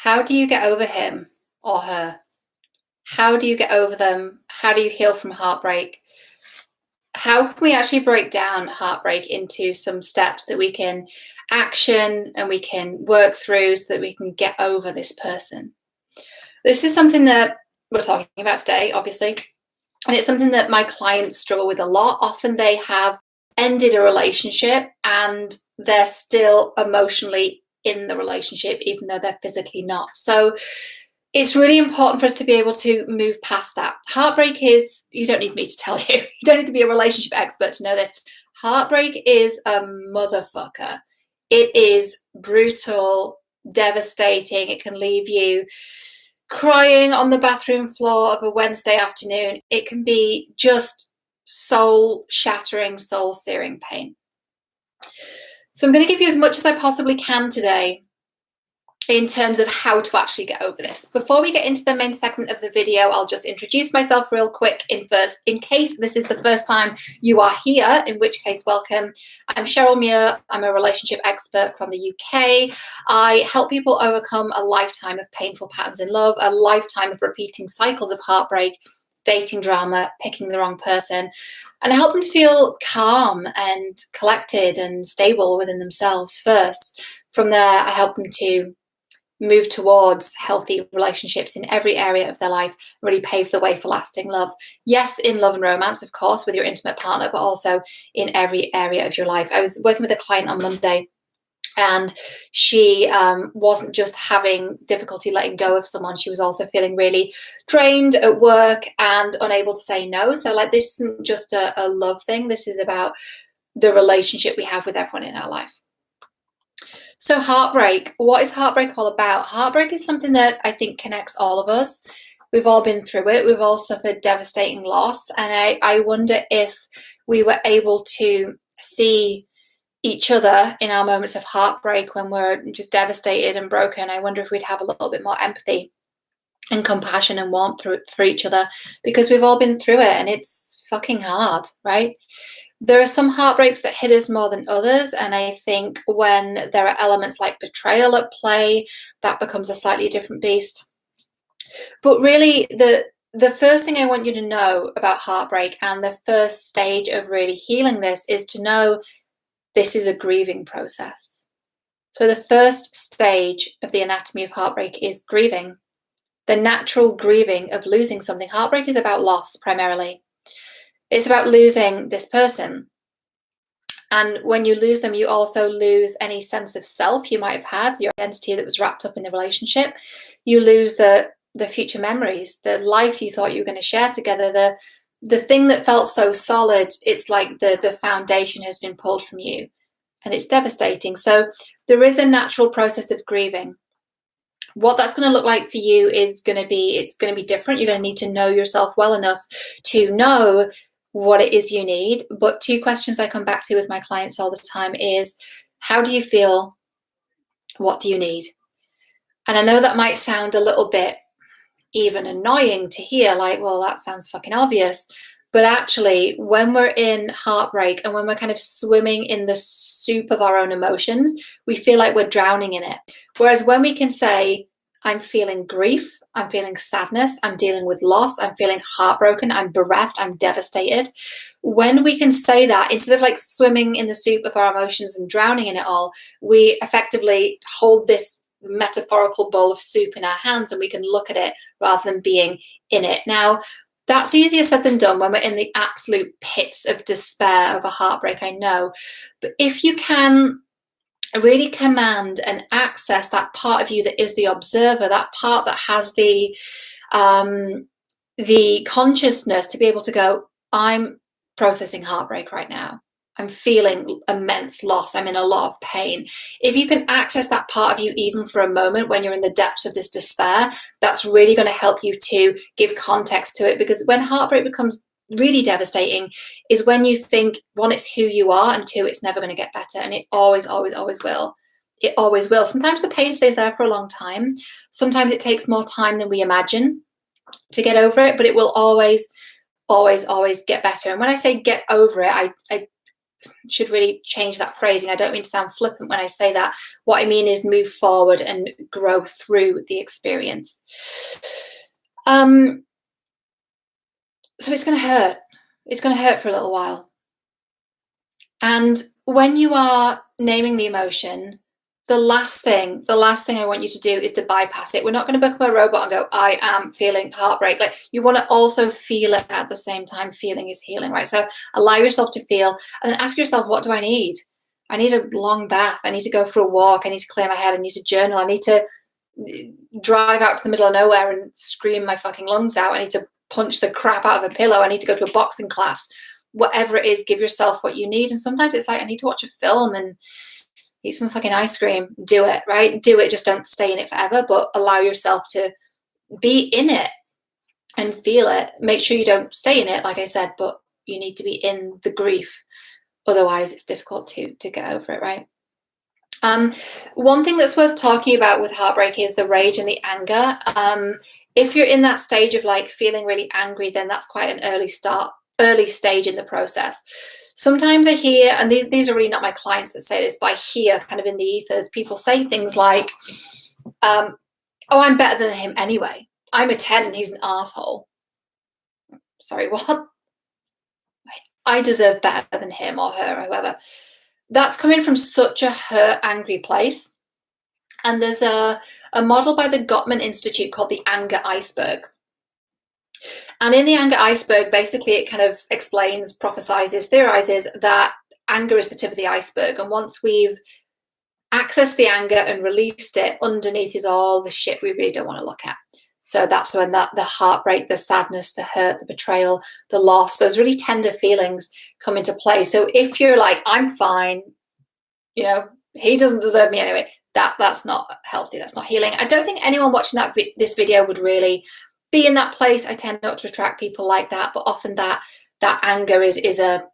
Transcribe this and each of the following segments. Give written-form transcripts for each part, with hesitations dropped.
How do you get over him or her? How do you get over them? How do you heal from heartbreak? How can we actually break down heartbreak into some steps that we can action and we can work through so that we can get over this person? This is something that we're talking about today, obviously, and it's something that my clients struggle with a lot. Often they have ended a relationship and they're still emotionally in the relationship, even though they're physically not. So it's really important for us to be able to move past that. Heartbreak is, you don't need me to tell you, you don't need to be a relationship expert to know this. Heartbreak is a motherfucker. It is brutal, devastating. It can leave you crying on the bathroom floor of a Wednesday afternoon. It can be just soul-shattering, soul-searing pain. So I'm going to give you as much as I possibly can today in terms of how to actually get over this. Before we get into the main segment of the video, I'll just introduce myself real quick in case this is the first time you are here, in which case, welcome. I'm Cheryl Muir. I'm a relationship expert from the UK. I help people overcome a lifetime of painful patterns in love, a lifetime of repeating cycles of heartbreak, dating drama, picking the wrong person, and I help them to feel calm and collected and stable within themselves first. From there, I help them to move towards healthy relationships in every area of their life, really pave the way for lasting love. Yes, in love and romance, of course, with your intimate partner, but also in every area of your life. I was working with a client on Monday, and she wasn't just having difficulty letting go of someone, she was also feeling really drained at work and unable to say no. So like, this isn't just a love thing, this is about the relationship we have with everyone in our life. So heartbreak, what is heartbreak all about? Heartbreak is something that I think connects all of us. We've all been through it. We've all suffered devastating loss. And I wonder if we were able to see each other in our moments of heartbreak when we're just devastated and broken. I wonder if we'd have a little bit more empathy and compassion and warmth for each other, because we've all been through it and it's fucking hard, right? There are some heartbreaks that hit us more than others, and I think when there are elements like betrayal at play, that becomes a slightly different beast. But really, the first thing I want you to know about heartbreak, and the first stage of really healing this, is to know this is a grieving process. So the first stage of the anatomy of heartbreak is grieving, the natural grieving of losing something. Heartbreak is about loss primarily. It's about losing this person. And when you lose them, you also lose any sense of self you might have had, your identity that was wrapped up in the relationship. You lose the future memories, the life you thought you were going to share together, the thing that felt so solid. It's like the foundation has been pulled from you, and it's devastating. So there is a natural process of grieving. What that's going to look like for you is going to be different. You're going to need to know yourself well enough to know what it is you need. But two questions I come back to with my clients all the time is, how do you feel? What do you need? And I know that might sound a little bit even annoying to hear, like, well, that sounds fucking obvious. But actually, when we're in heartbreak and when we're kind of swimming in the soup of our own emotions, we feel like we're drowning in it. Whereas when we can say, I'm feeling grief, I'm feeling sadness, I'm dealing with loss, I'm feeling heartbroken, I'm bereft, I'm devastated. When we can say that, instead of like swimming in the soup of our emotions and drowning in it all, we effectively hold this metaphorical bowl of soup in our hands and we can look at it rather than being in it. Now, that's easier said than done when we're in the absolute pits of despair of a heartbreak, I know. But if you can really command and access that part of you that is the observer, that part that has the consciousness to be able to go, I'm processing heartbreak right now. I'm feeling immense loss. I'm in a lot of pain. If you can access that part of you even for a moment when you're in the depths of this despair, that's really going to help you to give context to it. Because when heartbreak becomes really devastating is when you think, one, it's who you are, and two, it's never going to get better. And it always, always, always will. It always will. Sometimes the pain stays there for a long time. Sometimes it takes more time than we imagine to get over it, but it will always, always, always get better. And when I say get over it, I should really change that phrasing. I don't mean to sound flippant when I say that. What I mean is move forward and grow through the experience. So it's going to hurt. It's going to hurt for a little while. And when you are naming the emotion, the last thing I want you to do is to bypass it. We're not going to become a robot and go, I am feeling heartbreak. Like, you want to also feel it at the same time. Feeling is healing, right? So allow yourself to feel, and then ask yourself, what do I need? I need a long bath. I need to go for a walk. I need to clear my head. I need to journal. I need to drive out to the middle of nowhere and scream my fucking lungs out. I need to punch the crap out of a pillow. I need to go to a boxing class. Whatever it is, give yourself what you need. And sometimes it's like, I need to watch a film and eat some fucking ice cream. Do it, right? Do it. Just don't stay in it forever, but allow yourself to be in it and feel it. Make sure you don't stay in it, like I said, but you need to be in the grief. Otherwise, it's difficult to get over it, right? One thing that's worth talking about with heartbreak is the rage and the anger. If you're in that stage of like feeling really angry, then that's quite an early stage in the process. Sometimes I hear, and these are really not my clients that say this, but I hear kind of in the ethers, people say things like, oh, I'm better than him anyway. I'm a 10 and he's an asshole. Sorry, what? I deserve better than him or her or whoever. That's coming from such a hurt, angry place. And there's a model by the Gottman Institute called the Anger Iceberg. And in the Anger Iceberg, basically it kind of explains, prophesizes, theorizes that anger is the tip of the iceberg. And once we've accessed the anger and released it, underneath is all the shit we really don't want to look at. So that's when the heartbreak, the sadness, the hurt, the betrayal, the loss, those really tender feelings come into play. So if you're like, I'm fine, you know, he doesn't deserve me anyway, that's not healthy, that's not healing. I don't think anyone watching this video would really be in that place. I tend not to attract people like that, but often that anger is a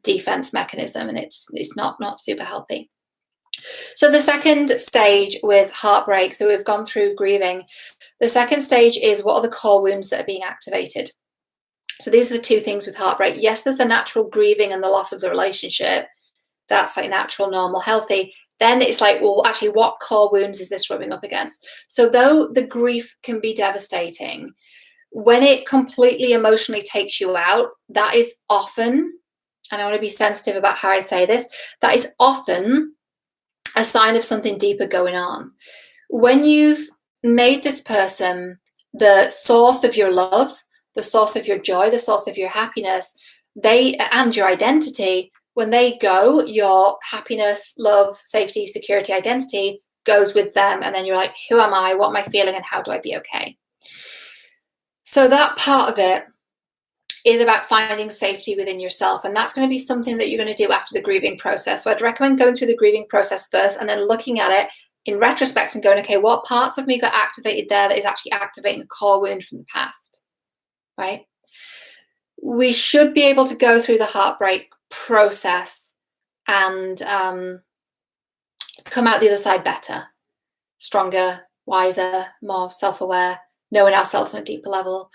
defense mechanism, and it's not super healthy. So the second stage with heartbreak, so we've gone through grieving. The second stage is, what are the core wounds that are being activated? So these are the two things with heartbreak. Yes, there's the natural grieving and the loss of the relationship. That's like natural, normal, healthy. Then it's like, well, actually, what core wounds is this rubbing up against? So though the grief can be devastating, when it completely emotionally takes you out, that is often, and I want to be sensitive about how I say this, that is often a sign of something deeper going on. When you've made this person the source of your love, the source of your joy, the source of your happiness, and your identity, when they go, your happiness, love, safety, security, identity goes with them. And then you're like, who am I? What am I feeling? And how do I be okay? So that part of it is about finding safety within yourself. And that's going to be something that you're going to do after the grieving process. So I'd recommend going through the grieving process first and then looking at it in retrospect and going, okay, what parts of me got activated there that is actually activating a core wound from the past, right? We should be able to go through the heartbreak process and come out the other side better, stronger, wiser, more self-aware, knowing ourselves on a deeper level.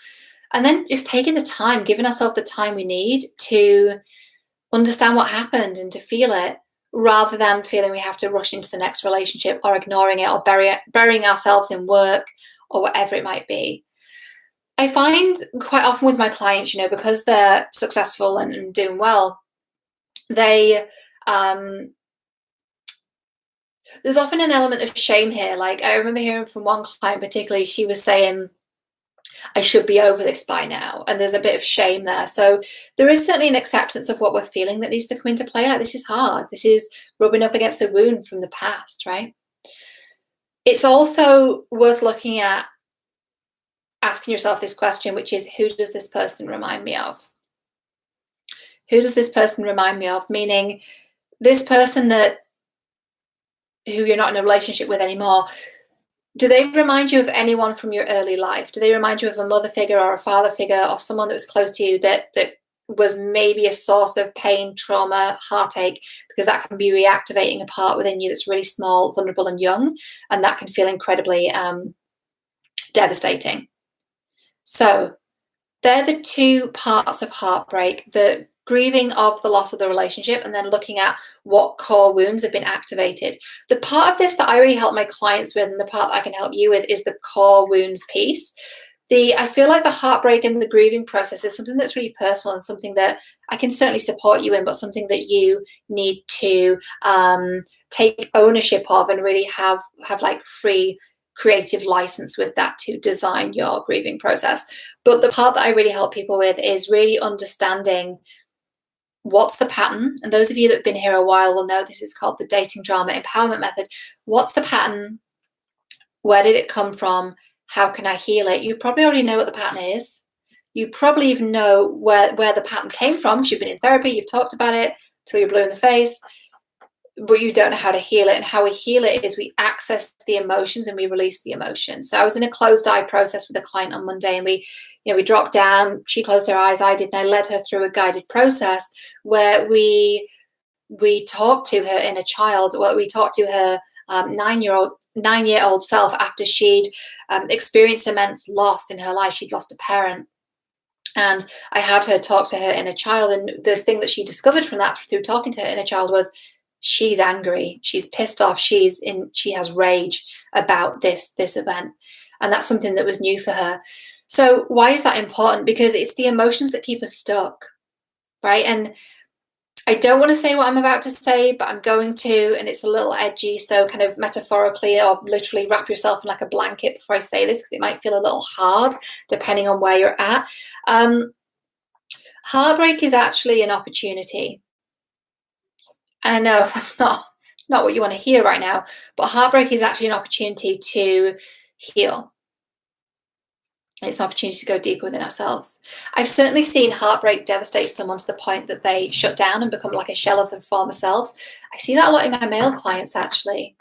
And then just taking the time, giving ourselves the time we need to understand what happened and to feel it, rather than feeling we have to rush into the next relationship or ignoring it or burying ourselves in work or whatever it might be. I find quite often with my clients, you know, because they're successful and doing well, there's often an element of shame here. Like, I remember hearing from one client particularly, she was saying, I should be over this by now. And there's a bit of shame there. So there is certainly an acceptance of what we're feeling that needs to come into play. Like, this is hard. This is rubbing up against a wound from the past, right? It's also worth looking at asking yourself this question, which is, who does this person remind me of? Who does this person remind me of? Meaning, this person who you're not in a relationship with anymore, do they remind you of anyone from your early life? Do they remind you of a mother figure or a father figure or someone that was close to you that was maybe a source of pain, trauma, heartache? Because that can be reactivating a part within you that's really small, vulnerable and young, and that can feel incredibly devastating. So they're the two parts of heartbreak, the grieving of the loss of the relationship, and then looking at what core wounds have been activated. The part of this that I really help my clients with, and the part that I can help you with, is the core wounds piece. I feel like the heartbreak and the grieving process is something that's really personal, and something that I can certainly support you in, but something that you need to take ownership of and really have like free creative license with that to design your grieving process. But the part that I really help people with is really understanding what's the pattern. And those of you that have been here a while will know this is called the dating drama empowerment method. What's the pattern? Where did it come from? How can I heal it? You probably already know what the pattern is. You probably even know where the pattern came from, because you've been in therapy, you've talked about it till you're blue in the face, but you don't know how to heal it. And how we heal it is we access the emotions and we release the emotions. So I was in a closed eye process with a client on Monday, and we dropped down, she closed her eyes, I did, and I led her through a guided process where we talked to her inner child. Well, we talked to her 9-year-old self after she'd experienced immense loss in her life. She'd lost a parent. And I had her talk to her inner child. And the thing that she discovered from that, through talking to her inner child, was she's angry, she's pissed off, she has rage about this event. And that's something that was new for her. So why is that important? Because it's the emotions that keep us stuck, right? And I don't want to say what I'm about to say, but I'm going to, and it's a little edgy, so kind of metaphorically or literally wrap yourself in like a blanket before I say this, because it might feel a little hard depending on where you're at. Heartbreak is actually an opportunity. And I know that's not what you want to hear right now, but heartbreak is actually an opportunity to heal. It's an opportunity to go deeper within ourselves. I've certainly seen heartbreak devastate someone to the point that they shut down and become like a shell of their former selves. I see that a lot in my male clients, actually.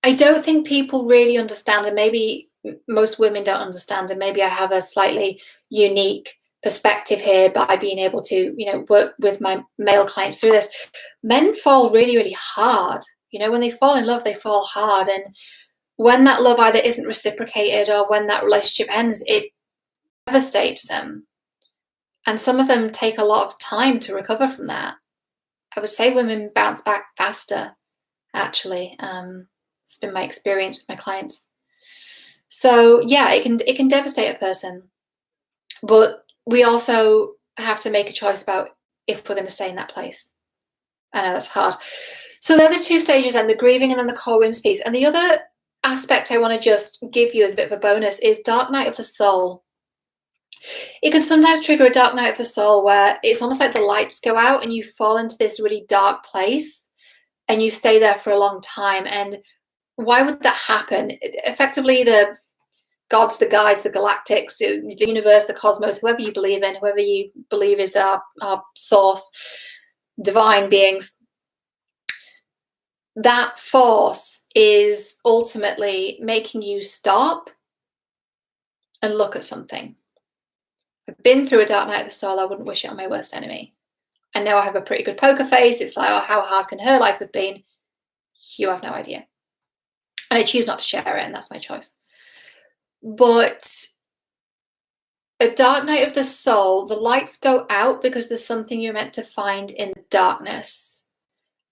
I don't think people really understand, and maybe most women don't understand, and maybe I have a slightly unique perspective here by being able to, work with my male clients through this. Men fall really, really hard. When they fall in love, they fall hard. And when that love either isn't reciprocated or when that relationship ends, it devastates them. And some of them take a lot of time to recover from that. I would say women bounce back faster, actually. It's been my experience with my clients. So yeah, it can devastate a person. But we also have to make a choice about if we're going to stay in that place. I know that's hard. So they're the two stages, and the grieving and then the core wounds piece. And the other aspect I want to just give you as a bit of a bonus is dark night of the soul. It can sometimes trigger a dark night of the soul where it's almost like the lights go out and you fall into this really dark place and you stay there for a long time. And why would that happen? Effectively, the gods, the guides, the galactics, the universe, the cosmos, whoever you believe in, whoever you believe is our source, divine beings, that force is ultimately making you stop and look at something. I've been through a dark night of the soul. I wouldn't wish it on my worst enemy. I know I have a pretty good poker face. It's like, oh, how hard can her life have been? You have no idea. And I choose not to share it, and that's my choice. But a dark night of the soul, the lights go out because there's something you're meant to find in the darkness.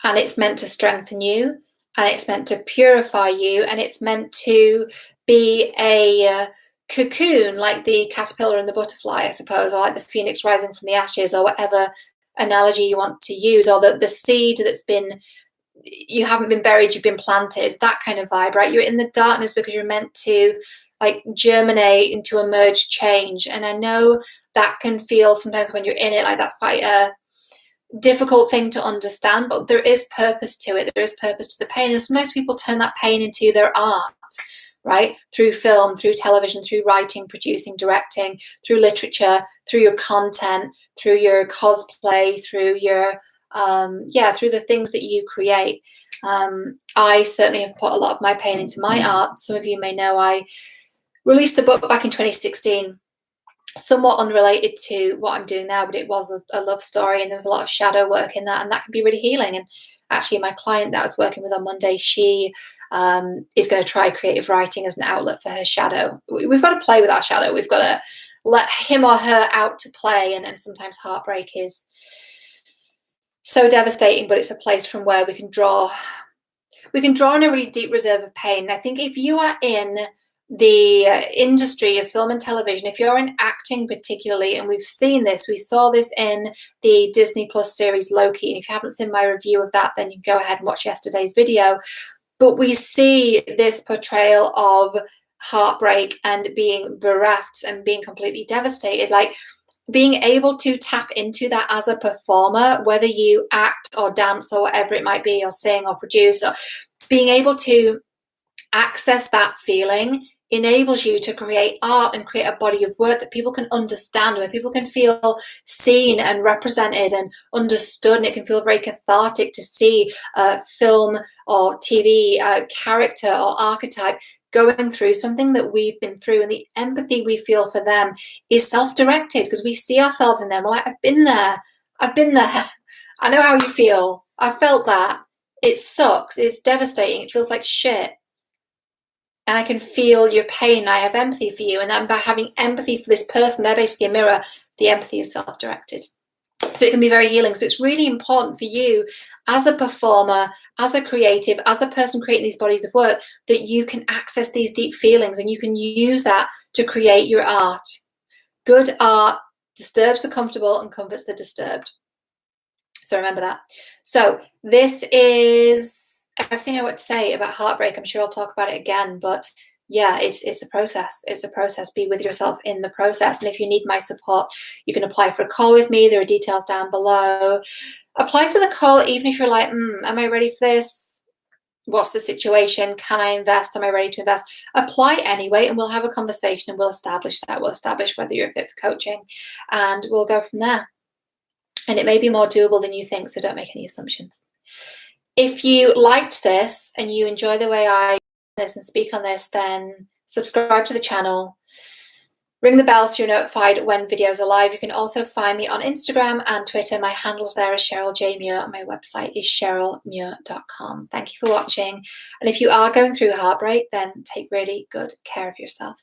And it's meant to strengthen you, and it's meant to purify you, and it's meant to be a cocoon, like the caterpillar and the butterfly, I suppose, or like the phoenix rising from the ashes, or whatever analogy you want to use, or the seed that's been, you haven't been buried, you've been planted, that kind of vibe, right? You're in the darkness because you're meant to like germinate and to emerge change. And I know that can feel sometimes when you're in it like that's quite a difficult thing to understand, but there is purpose to it. There is purpose to the pain, and sometimes people turn that pain into their art, right? Through film, through television, through writing, producing, directing, through literature, through your content, through your cosplay, through your through the things that you create. I certainly have put a lot of my pain into my art. Some of you may know I released a book back in 2016, somewhat unrelated to what I'm doing now, but it was a love story, and there was a lot of shadow work in that, and that can be really healing. And actually my client that I was working with on Monday, she is going to try creative writing as an outlet for her shadow. We've got to play with our shadow. We've got to let him or her out to play. And sometimes heartbreak is so devastating, but it's a place from where we can draw on a really deep reserve of pain. And I think if you are in the industry of film and television, if you're in acting particularly, and we've seen this, we saw this in the Disney Plus series Loki, and if you haven't seen my review of that, then you can go ahead and watch yesterday's video. But we see this portrayal of heartbreak and being bereft and being completely devastated, like being able to tap into that as a performer, whether you act or dance or whatever it might be, or sing or produce, or being able to access that feeling enables you to create art and create a body of work that people can understand, where people can feel seen and represented and understood. And it can feel very cathartic to see a film or TV character or archetype going through something that we've been through, and the empathy we feel for them is self-directed because we see ourselves in them. We're like, I've been there, I know how you feel, I felt that, it sucks, it's devastating, it feels like shit, and I can feel your pain, I have empathy for you. And then by having empathy for this person, they're basically a mirror, the empathy is self-directed. So it can be very healing. So it's really important for you as a performer, as a creative, as a person creating these bodies of work, that you can access these deep feelings and you can use that to create your art. Good art disturbs the comfortable and comforts the disturbed. So remember that. So this is everything I want to say about heartbreak. I'm sure I'll talk about it again, but yeah, it's a process. It's a process. Be with yourself in the process. And if you need my support, you can apply for a call with me. There are details down below. Apply for the call even if you're like, am I ready for this? What's the situation? Can I invest? Am I ready to invest? Apply anyway, and we'll have a conversation and we'll establish that. We'll establish whether you're fit for coaching, and we'll go from there. And it may be more doable than you think, so don't make any assumptions. If you liked this and you enjoy the way I this and speak on this, then subscribe to the channel, ring the bell so you're notified when videos are live. You can also find me on Instagram and Twitter. My handles there is Cheryl J. Muir, and my website is cherylmuir.com. Thank you for watching. And if you are going through heartbreak, then take really good care of yourself.